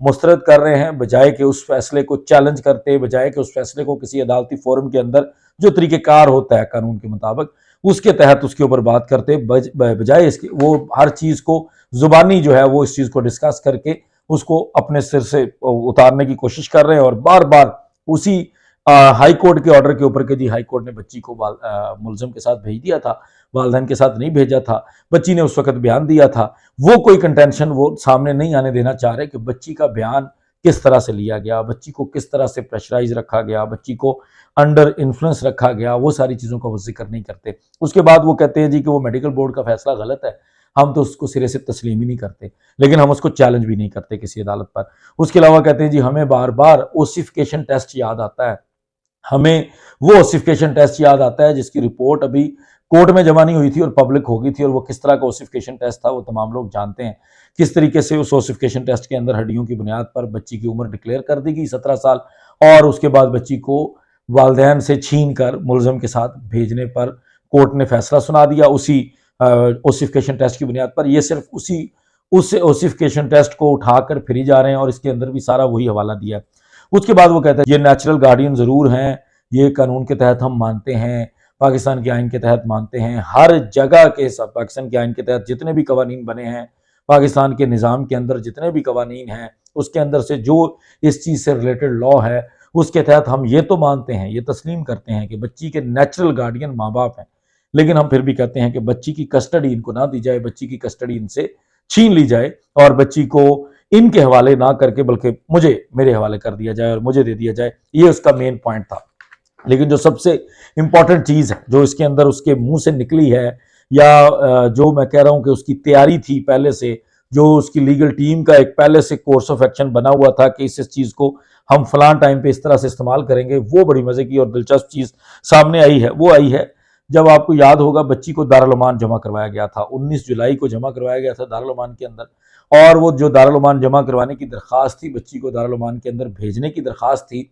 مسترد کر رہے ہیں، بجائے کہ اس فیصلے کو چیلنج کرتے، بجائے کہ اس فیصلے کو کسی عدالتی فورم کے اندر جو طریقہ کار ہوتا ہے قانون کے مطابق اس کے تحت اس کے اوپر بات کرتے، بجائے اس کے وہ ہر چیز کو زبانی جو ہے وہ اس چیز کو ڈسکس کر کے اس کو اپنے سر سے اتارنے کی کوشش کر رہے ہیں، اور بار بار اسی ہائی کورٹ کے آرڈر کے اوپر کہ جی ہائی کورٹ نے بچی کو ملزم کے ساتھ بھیج دیا تھا، والدین کے ساتھ نہیں بھیجا تھا، بچی نے اس وقت بیان دیا تھا، وہ کوئی کنٹینشن وہ سامنے نہیں آنے دینا چاہ رہے کہ بچی کا بیان کس طرح سے لیا گیا، بچی کو کس طرح سے پریشرائز رکھا گیا، بچی کو انڈر انفلوئنس رکھا گیا، وہ ساری چیزوں کا وہ ذکر نہیں کرتے۔ اس کے بعد وہ کہتے ہیں جی کہ وہ میڈیکل بورڈ کا فیصلہ غلط ہے، ہم تو اس کو سرے سے تسلیم ہی نہیں کرتے، لیکن ہم اس کو چیلنج بھی نہیں کرتے کسی عدالت پر۔ اس کے علاوہ کہتے ہیں جی ہمیں بار بار اوسیفیکیشن ٹیسٹ یاد آتا ہے، ہمیں وہ اوسیفیکیشن ٹیسٹ یاد آتا ہے جس کی رپورٹ ابھی کورٹ میں جمع نہیں ہوئی تھی اور پبلک ہو گئی تھی، اور وہ کس طرح کا اوسیفیکیشن ٹیسٹ تھا وہ تمام لوگ جانتے ہیں، کس طریقے سے اس اوسیفیکیشن ٹیسٹ کے اندر ہڈیوں کی بنیاد پر بچی کی عمر ڈکلیئر کر دی گئی 17 سال، اور اس کے بعد بچی کو والدین سے چھین کر ملزم کے ساتھ بھیجنے پر کورٹ نے فیصلہ سنا دیا اسی اوسیفیکیشن ٹیسٹ کی بنیاد پر۔ یہ صرف اس اوسیفیکیشن ٹیسٹ کو اٹھا کر پھری جا رہے ہیں، اور اس کے اندر بھی سارا وہی حوالہ دیا ہے۔ اس کے بعد وہ کہتا ہے یہ نیچرل گارڈین ضرور ہیں، یہ قانون کے تحت ہم مانتے ہیں، پاکستان کے آئین کے تحت مانتے ہیں، ہر جگہ کے سب پاکستان کے آئین کے تحت جتنے بھی قوانین بنے ہیں، پاکستان کے نظام کے اندر جتنے بھی قوانین ہیں، اس کے اندر سے جو اس چیز سے ریلیٹڈ لا ہے اس کے تحت ہم یہ تو مانتے ہیں، یہ تسلیم کرتے ہیں کہ بچی کے نیچرل گارڈین ماں باپ ہیں، لیکن ہم پھر بھی کہتے ہیں کہ بچی کی کسٹڈی ان کو نہ دی جائے، بچی کی کسٹڈی ان سے چھین لی جائے، اور بچی کو ان کے حوالے نہ کر کے بلکہ میرے حوالے کر دیا جائے اور مجھے دے دیا جائے۔ یہ اس کا مین پوائنٹ تھا۔ لیکن جو سب سے امپورٹنٹ چیز ہے جو اس کے اندر اس کے منہ سے نکلی ہے، یا جو میں کہہ رہا ہوں کہ اس کی تیاری تھی پہلے سے، جو اس کی لیگل ٹیم کا ایک پہلے سے کورس آف ایکشن بنا ہوا تھا کہ اس چیز کو ہم فلاں ٹائم پہ اس طرح سے استعمال کریں گے، وہ بڑی مزے کی اور دلچسپ چیز سامنے آئی ہے۔ وہ آئی ہے جب آپ کو یاد ہوگا بچی کو دارالامان جمع کروایا گیا تھا، 19 جولائی کو جمع کروایا گیا تھا دارالامان کے اندر، اور وہ جو دارالامان جمع کروانے کی درخواست تھی، بچی کو دارالامان کے اندر بھیجنے کی درخواست تھی،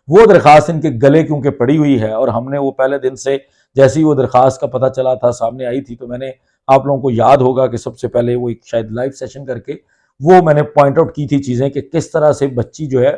وہ درخواست ان کے گلے کیونکہ پڑی ہوئی ہے، اور ہم نے وہ پہلے دن سے جیسی وہ درخواست کا پتہ چلا تھا سامنے آئی تھی، تو میں نے آپ لوگوں کو یاد ہوگا کہ سب سے پہلے وہ ایک شاید لائیو سیشن کر کے وہ میں نے پوائنٹ آؤٹ کی تھی چیزیں کہ کس طرح سے بچی جو ہے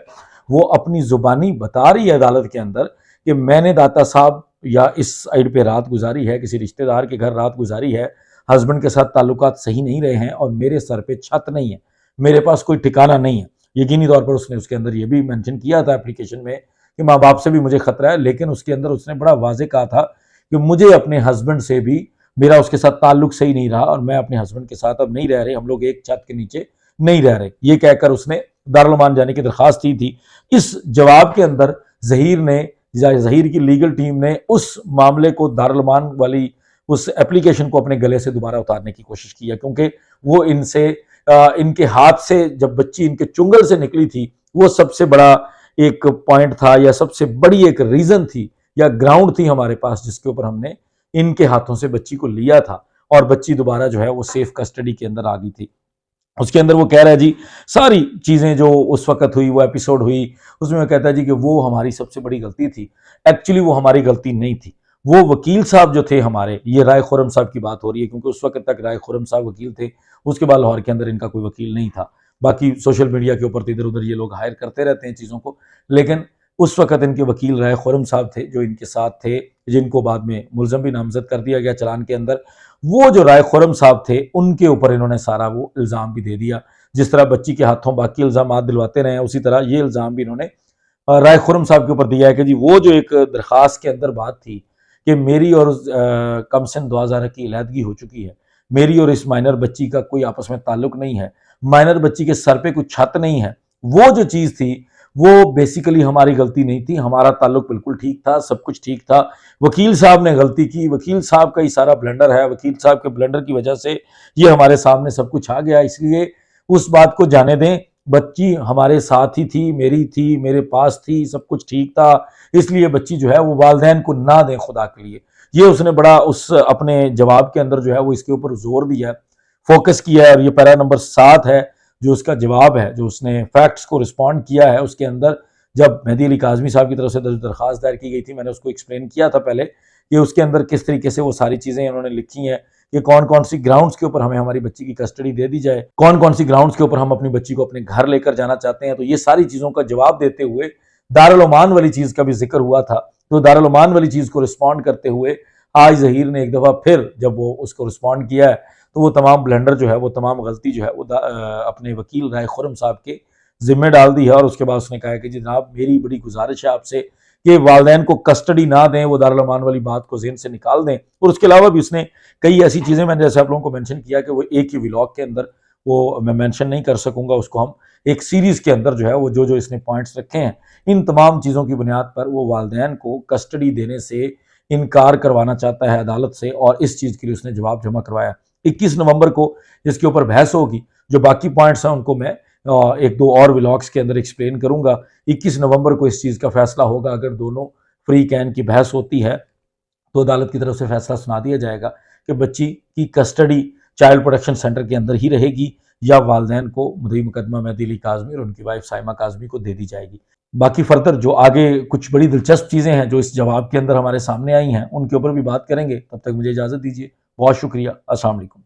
وہ اپنی زبانی بتا رہی ہے عدالت کے اندر کہ میں نے داتا صاحب یا اس سائڈ پہ رات گزاری ہے، کسی رشتہ دار کے گھر رات گزاری ہے، ہسبینڈ کے ساتھ تعلقات صحیح نہیں رہے ہیں، اور میرے سر پہ چھت نہیں ہے، میرے پاس کوئی ٹھکانہ نہیں ہے۔ یقینی طور پر اس نے اس کے اندر یہ بھی مینشن کیا تھا اپلیکیشن میں کہ ماں باپ سے بھی مجھے خطرہ ہے، لیکن اس کے اندر اس نے بڑا واضح کہا تھا کہ مجھے اپنے ہسبینڈ سے بھی میرا اس کے ساتھ تعلق صحیح نہیں رہا، اور میں اپنے ہسبینڈ کے ساتھ اب نہیں رہ رہے، ہم لوگ ایک چھت کے نیچے نہیں رہ رہے، یہ کہہ کر اس نے دارالامان جانے کی درخواست کی تھی۔ اس جواب کے اندر ظہیر کی لیگل ٹیم نے اس معاملے کو دارالامان والی اس اپلیکیشن کو اپنے گلے سے دوبارہ اتارنے کی کوشش کی ہے، کیونکہ وہ ان کے ہاتھ سے جب بچی ان کے چنگل سے نکلی تھی، وہ سب سے بڑا ایک پوائنٹ تھا، یا سب سے بڑی ایک ریزن تھی یا گراؤنڈ تھی ہمارے پاس، جس کے اوپر ہم نے ان کے ہاتھوں سے بچی کو لیا تھا، اور بچی دوبارہ جو ہے وہ سیف کسٹڈی کے اندر آ گئی تھی۔ اس کے اندر وہ کہہ رہا ہے جی ساری چیزیں جو اس وقت ہوئی، وہ ایپیسوڈ ہوئی، اس میں وہ کہتا ہے جی کہ وہ ہماری سب سے بڑی غلطی تھی۔ ایکچولی وہ ہماری غلطی نہیں تھی، وہ وکیل صاحب جو تھے ہمارے، یہ رائے خرم صاحب کی بات ہو رہی ہے، کیونکہ اس وقت تک رائے خرم صاحب وکیل تھے، اس کے بعد لاہور کے اندر ان کا کوئی وکیل نہیں تھا، باقی سوشل میڈیا کے اوپر ادھر ادھر یہ لوگ ہائر کرتے رہتے ہیں چیزوں کو، لیکن اس وقت ان کے وکیل رائے خرم صاحب تھے جو ان کے ساتھ تھے، جن کو بعد میں ملزم بھی نامزد کر دیا گیا چلان کے اندر۔ وہ جو رائے خرم صاحب تھے ان کے اوپر انہوں نے سارا وہ الزام بھی دے دیا، جس طرح بچی کے ہاتھوں باقی الزامات دلواتے رہے ہیں، اسی طرح یہ الزام بھی انہوں نے رائے خرم صاحب کے اوپر دیا ہے کہ جی وہ جو ایک درخواست کے اندر بات تھی کہ میری اور کمسن 2000 کی علیحدگی ہو چکی ہے، میری اور اس مائنر بچی کا کوئی آپس میں تعلق نہیں ہے، مائنر بچی کے سر پہ کوئی چھت نہیں ہے، وہ جو چیز تھی وہ بیسیکلی ہماری غلطی نہیں تھی، ہمارا تعلق بالکل ٹھیک تھا، سب کچھ ٹھیک تھا، وکیل صاحب نے غلطی کی، وکیل صاحب کا ہی سارا بلنڈر ہے، وکیل صاحب کے بلنڈر کی وجہ سے یہ ہمارے سامنے سب کچھ آ گیا، اس لیے اس بات کو جانے دیں، بچی ہمارے ساتھ ہی تھی، میری تھی، میرے پاس تھی، سب کچھ ٹھیک تھا، اس لیے بچی جو ہے وہ والدین کو نہ دیں خدا کے لیے۔ یہ اس نے بڑا اس اپنے جواب کے اندر جو ہے وہ اس کے اوپر زور دیا ہے، فوکس کیا ہے، اور یہ پیرا نمبر 7 ہے جو اس کا جواب ہے، جو اس نے فیکٹس کو رسپونڈ کیا ہے اس کے اندر۔ جب مہدی علی کاظمی صاحب کی طرف سے درخواست دائر کی گئی تھی، میں نے اس کو ایکسپلین کیا تھا پہلے کہ اس کے اندر کس طریقے سے وہ ساری چیزیں انہوں نے لکھی ہیں کہ کون کون سی گراؤنڈز کے اوپر ہمیں ہماری بچی کی کسٹڈی دے دی جائے، کون کون سی گراؤنڈز کے اوپر ہم اپنی بچی کو اپنے گھر لے کر جانا چاہتے ہیں۔ تو یہ ساری چیزوں کا جواب دیتے ہوئے دارالعمان والی چیز کا بھی ذکر ہوا تھا، تو دارالعمان والی چیز کو رسپونڈ کرتے ہوئے آج ظہیر نے ایک دفعہ پھر جب وہ اس کو رسپونڈ کیا ہے تو وہ تمام بلنڈر جو ہے، وہ تمام غلطی جو ہے وہ اپنے وکیل رائے خرم صاحب کے ذمہ ڈال دی ہے، اور اس کے بعد اس نے کہا ہے کہ جناب میری بڑی گزارش ہے آپ سے کہ والدین کو کسٹڈی نہ دیں، وہ دارالعمان والی بات کو ذہن سے نکال دیں۔ اور اس کے علاوہ بھی اس نے کئی ایسی چیزیں، میں نے جیسے آپ لوگوں کو مینشن کیا کہ وہ ایک ہی ولاگ کے اندر وہ میں مینشن نہیں کر سکوں گا، اس کو ہم ایک سیریز کے اندر جو ہے وہ جو اس نے پوائنٹس رکھے ہیں، ان تمام چیزوں کی بنیاد پر وہ والدین کو کسٹڈی دینے سے انکار کروانا چاہتا ہے عدالت سے، اور اس چیز کے لیے اس نے جواب جمع کروایا۔ 21 نومبر کو اس کے اوپر بحث ہوگی، جو باقی پوائنٹس ہیں ان کو میں ایک دو اور ولاگس کے اندر ایکسپلین کروں گا۔ 21 نومبر کو اس چیز کا فیصلہ ہوگا، اگر دونوں فری کین کی بحث ہوتی ہے تو عدالت کی طرف سے فیصلہ سنا دیا جائے گا کہ بچی کی کسٹڈی چائلڈ پروٹیکشن سینٹر کے اندر ہی رہے گی یا والدین کو مدعی مقدمہ مہدی علی کاظمی اور ان کی وائف سائمہ کاظمی کو دے دی جائے گی۔ باقی فردر جو آگے کچھ بڑی دلچسپ چیزیں ہیں جو اس جواب کے اندر ہمارے سامنے آئی ہیں ان کے اوپر بھی بات کریں گے۔ تب تک مجھے اجازت دیجیے، بہت شکریہ، السلام علیکم۔